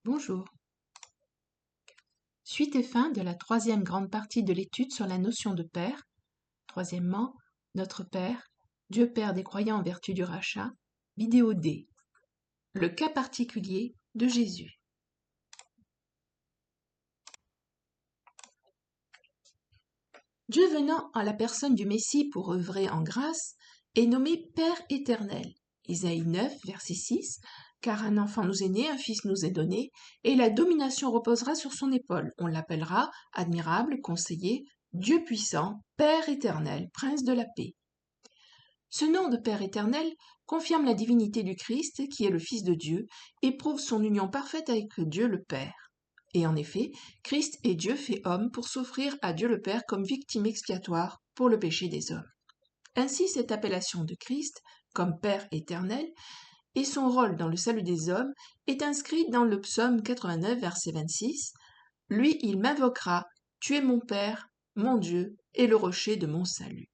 Bonjour. Suite et fin de la troisième grande partie de l'étude sur la notion de Père. Troisièmement, notre Père, Dieu Père des croyants en vertu du rachat. Vidéo D. Le cas particulier de Jésus. Dieu venant en la personne du Messie pour œuvrer en grâce est nommé Père éternel. Isaïe 9, verset 6. Car un enfant nous est né, un fils nous est donné, et la domination reposera sur son épaule. On l'appellera admirable, conseiller, Dieu puissant, Père éternel, Prince de la paix. Ce nom de Père éternel confirme la divinité du Christ, qui est le Fils de Dieu, et prouve son union parfaite avec Dieu le Père. Et en effet, Christ est Dieu fait homme pour s'offrir à Dieu le Père comme victime expiatoire pour le péché des hommes. Ainsi, cette appellation de Christ, comme Père éternel, et son rôle dans le salut des hommes est inscrit dans le psaume 89, verset 26. « Lui, il m'invoquera, tu es mon Père, mon Dieu, et le rocher de mon salut. »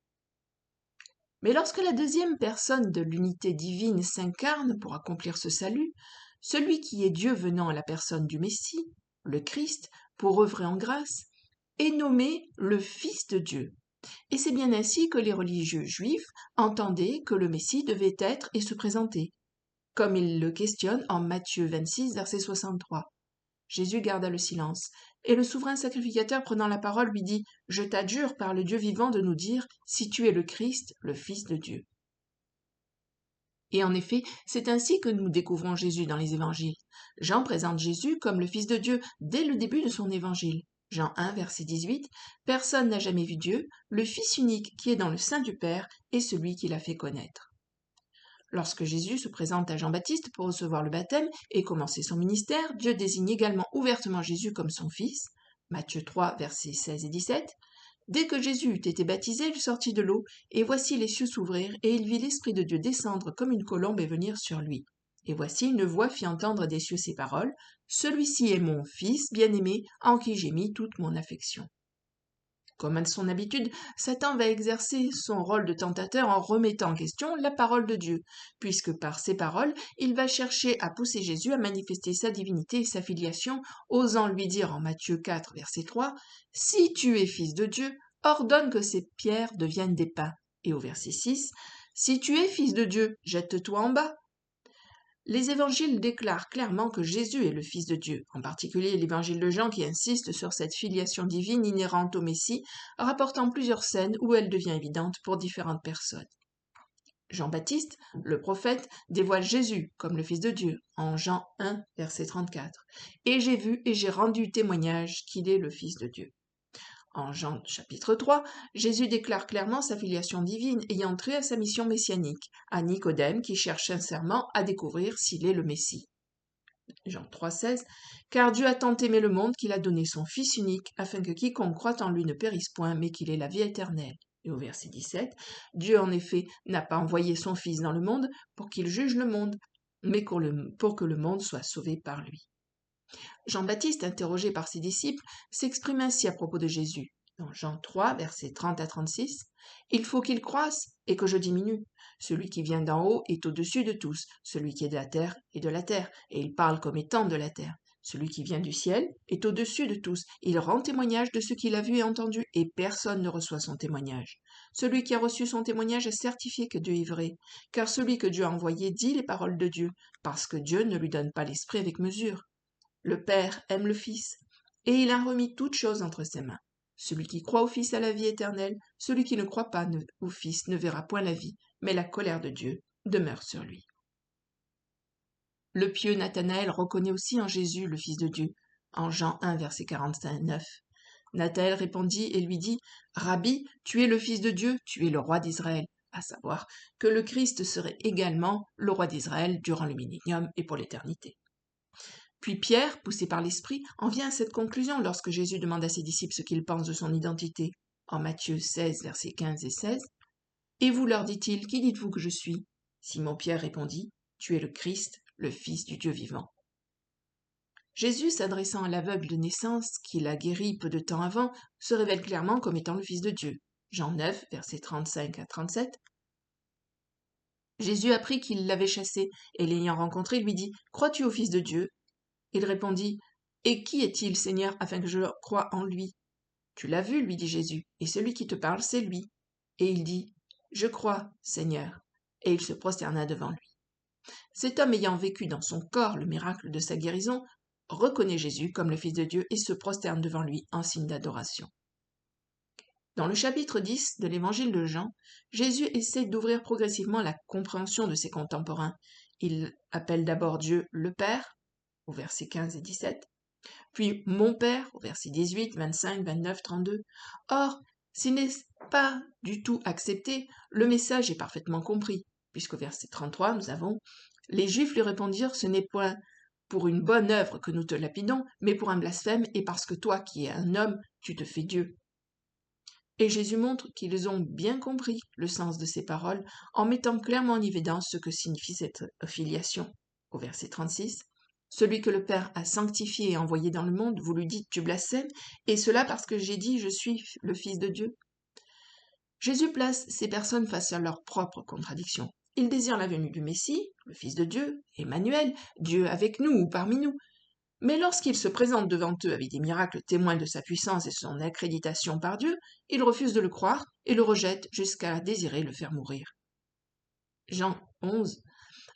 Mais lorsque la deuxième personne de l'unité divine s'incarne pour accomplir ce salut, celui qui est Dieu venant à la personne du Messie, le Christ, pour œuvrer en grâce, est nommé le Fils de Dieu. Et c'est bien ainsi que les religieux juifs entendaient que le Messie devait être et se présenter, comme il le questionne en Matthieu 26, verset 63. Jésus garda le silence, et le souverain sacrificateur prenant la parole lui dit « Je t'adjure par le Dieu vivant de nous dire si tu es le Christ, le Fils de Dieu. » Et en effet, c'est ainsi que nous découvrons Jésus dans les évangiles. Jean présente Jésus comme le Fils de Dieu dès le début de son évangile. Jean 1, verset 18, « Personne n'a jamais vu Dieu, le Fils unique qui est dans le sein du Père est celui qui l'a fait connaître. » Lorsque Jésus se présente à Jean-Baptiste pour recevoir le baptême et commencer son ministère, Dieu désigne également ouvertement Jésus comme son Fils. Matthieu 3, versets 16 et 17. Dès que Jésus eut été baptisé, il sortit de l'eau, et voici les cieux s'ouvrir, et il vit l'Esprit de Dieu descendre comme une colombe et venir sur lui. Et voici une voix fit entendre des cieux ces paroles, « Celui-ci est mon Fils bien-aimé, en qui j'ai mis toute mon affection. » Comme à son habitude, Satan va exercer son rôle de tentateur en remettant en question la parole de Dieu, puisque par ses paroles, il va chercher à pousser Jésus à manifester sa divinité et sa filiation, osant lui dire en Matthieu 4, verset 3, « Si tu es fils de Dieu, ordonne que ces pierres deviennent des pains. » Et au verset 6, « Si tu es fils de Dieu, jette-toi en bas. » Les évangiles déclarent clairement que Jésus est le Fils de Dieu, en particulier l'évangile de Jean qui insiste sur cette filiation divine inhérente au Messie, rapportant plusieurs scènes où elle devient évidente pour différentes personnes. Jean-Baptiste, le prophète, dévoile Jésus comme le Fils de Dieu, en Jean 1, verset 34. « Et j'ai vu et j'ai rendu témoignage qu'il est le Fils de Dieu. » En Jean chapitre 3, Jésus déclare clairement sa filiation divine ayant trait à sa mission messianique, à Nicodème qui cherche sincèrement à découvrir s'il est le Messie. Jean 3,16 « Car Dieu a tant aimé le monde qu'il a donné son Fils unique, afin que quiconque croit en lui ne périsse point, mais qu'il ait la vie éternelle. » Et au verset 17, « Dieu en effet n'a pas envoyé son Fils dans le monde pour qu'il juge le monde, mais pour que le monde soit sauvé par lui. » Jean-Baptiste, interrogé par ses disciples, s'exprime ainsi à propos de Jésus. Dans Jean 3, versets 30 à 36, « Il faut qu'il croisse et que je diminue. Celui qui vient d'en haut est au-dessus de tous. Celui qui est de la terre est de la terre, et il parle comme étant de la terre. Celui qui vient du ciel est au-dessus de tous. Il rend témoignage de ce qu'il a vu et entendu, et personne ne reçoit son témoignage. Celui qui a reçu son témoignage a certifié que Dieu est vrai, car celui que Dieu a envoyé dit les paroles de Dieu, parce que Dieu ne lui donne pas l'esprit avec mesure. Le Père aime le Fils, et il a remis toutes choses entre ses mains. Celui qui croit au Fils a la vie éternelle, celui qui ne croit pas au Fils ne verra point la vie, mais la colère de Dieu demeure sur lui. » Le pieux Nathanaël reconnaît aussi en Jésus le Fils de Dieu, en Jean 1, verset 49. Nathanaël répondit et lui dit « Rabbi, tu es le Fils de Dieu, tu es le roi d'Israël », à savoir que le Christ serait également le roi d'Israël durant le millénium et pour l'éternité. Puis Pierre, poussé par l'Esprit, en vient à cette conclusion lorsque Jésus demande à ses disciples ce qu'ils pensent de son identité. En Matthieu 16, versets 15 et 16, « Et vous, leur dit-il, qui dites-vous que je suis ?» Simon-Pierre répondit, « Tu es le Christ, le Fils du Dieu vivant. » Jésus, s'adressant à l'aveugle de naissance, qu'il a guéri peu de temps avant, se révèle clairement comme étant le Fils de Dieu. Jean 9, versets 35 à 37. Jésus apprit qu'il l'avait chassé, et l'ayant rencontré, lui dit, « Crois-tu au Fils de Dieu ?» Il répondit, « Et qui est-il, Seigneur, afin que je croie en lui ?» « Tu l'as vu, lui dit Jésus, et celui qui te parle, c'est lui. » Et il dit, « Je crois, Seigneur. » Et il se prosterna devant lui. Cet homme ayant vécu dans son corps le miracle de sa guérison, reconnaît Jésus comme le Fils de Dieu et se prosterne devant lui en signe d'adoration. Dans le chapitre 10 de l'évangile de Jean, Jésus essaie d'ouvrir progressivement la compréhension de ses contemporains. Il appelle d'abord Dieu le Père, au verset 15 et 17, puis mon Père, au verset 18, 25, 29, 32. Or, s'il n'est pas du tout accepté, le message est parfaitement compris, puisqu'au verset 33, nous avons « Les Juifs lui répondirent, ce n'est point pour une bonne œuvre que nous te lapidons, mais pour un blasphème, et parce que toi, qui es un homme, tu te fais Dieu. » Et Jésus montre qu'ils ont bien compris le sens de ces paroles en mettant clairement en évidence ce que signifie cette filiation. Au verset 36, « Celui que le Père a sanctifié et envoyé dans le monde, vous lui dites, tu blasphèmes, et cela parce que j'ai dit, je suis le Fils de Dieu. » Jésus place ces personnes face à leurs propres contradictions. Ils désirent la venue du Messie, le Fils de Dieu, Emmanuel, Dieu avec nous ou parmi nous. Mais lorsqu'il se présente devant eux avec des miracles témoins de sa puissance et son accréditation par Dieu, ils refusent de le croire et le rejettent jusqu'à désirer le faire mourir.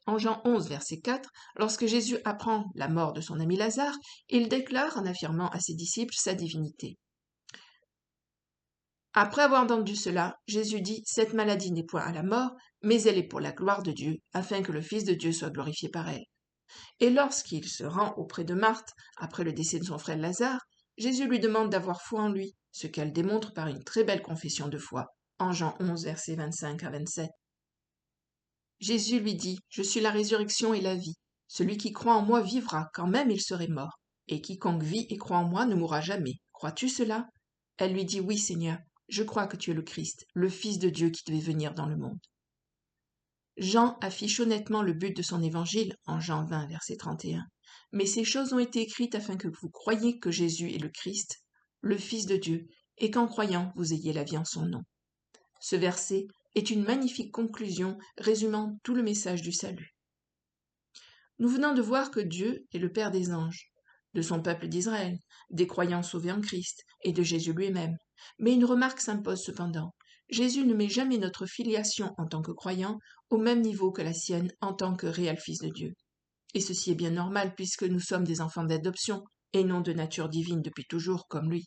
En Jean 11, verset 4, lorsque Jésus apprend la mort de son ami Lazare, il déclare en affirmant à ses disciples sa divinité. Après avoir entendu cela, Jésus dit « Cette maladie n'est point à la mort, mais elle est pour la gloire de Dieu, afin que le Fils de Dieu soit glorifié par elle. » Et lorsqu'il se rend auprès de Marthe, après le décès de son frère Lazare, Jésus lui demande d'avoir foi en lui, ce qu'elle démontre par une très belle confession de foi, en Jean 11, versets 25 à 27. Jésus lui dit, « Je suis la résurrection et la vie. Celui qui croit en moi vivra, quand même il serait mort. Et quiconque vit et croit en moi ne mourra jamais. Crois-tu cela ?» Elle lui dit, « Oui, Seigneur, je crois que tu es le Christ, le Fils de Dieu qui devait venir dans le monde. » Jean affiche honnêtement le but de son évangile en Jean 20, verset 31. « Mais ces choses ont été écrites afin que vous croyiez que Jésus est le Christ, le Fils de Dieu, et qu'en croyant vous ayez la vie en son nom. » Ce verset est une magnifique conclusion résumant tout le message du salut. Nous venons de voir que Dieu est le Père des anges, de son peuple d'Israël, des croyants sauvés en Christ et de Jésus lui-même. Mais une remarque s'impose cependant. Jésus ne met jamais notre filiation en tant que croyant au même niveau que la sienne en tant que réel Fils de Dieu. Et ceci est bien normal puisque nous sommes des enfants d'adoption et non de nature divine depuis toujours comme lui.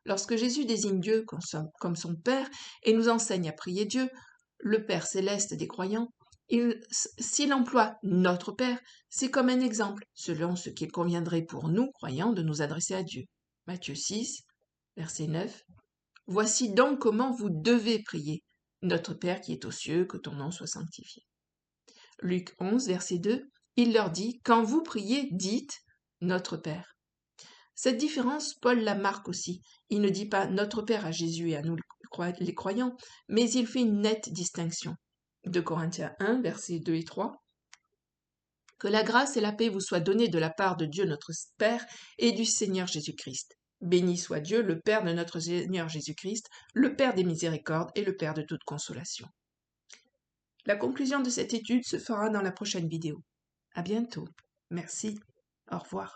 Lorsque Jésus désigne Dieu comme son Père et nous enseigne à prier Dieu, le Père céleste des croyants, s'il emploie notre Père, c'est comme un exemple, selon ce qu'il conviendrait pour nous, croyants, de nous adresser à Dieu. Matthieu 6, verset 9. « Voici donc comment vous devez prier. Notre Père qui est aux cieux, que ton nom soit sanctifié. » Luc 11, verset 2, il leur dit, « Quand vous priez, dites Notre Père. » Cette différence, Paul la marque aussi. Il ne dit pas Notre Père à Jésus et à nous les croyants, mais il fait une nette distinction. 2 Corinthiens 1, versets 2 et 3. « Que la grâce et la paix vous soient données de la part de Dieu notre Père et du Seigneur Jésus-Christ. Béni soit Dieu, le Père de notre Seigneur Jésus-Christ, le Père des miséricordes et le Père de toute consolation. » La conclusion de cette étude se fera dans la prochaine vidéo. À bientôt. Merci. Au revoir.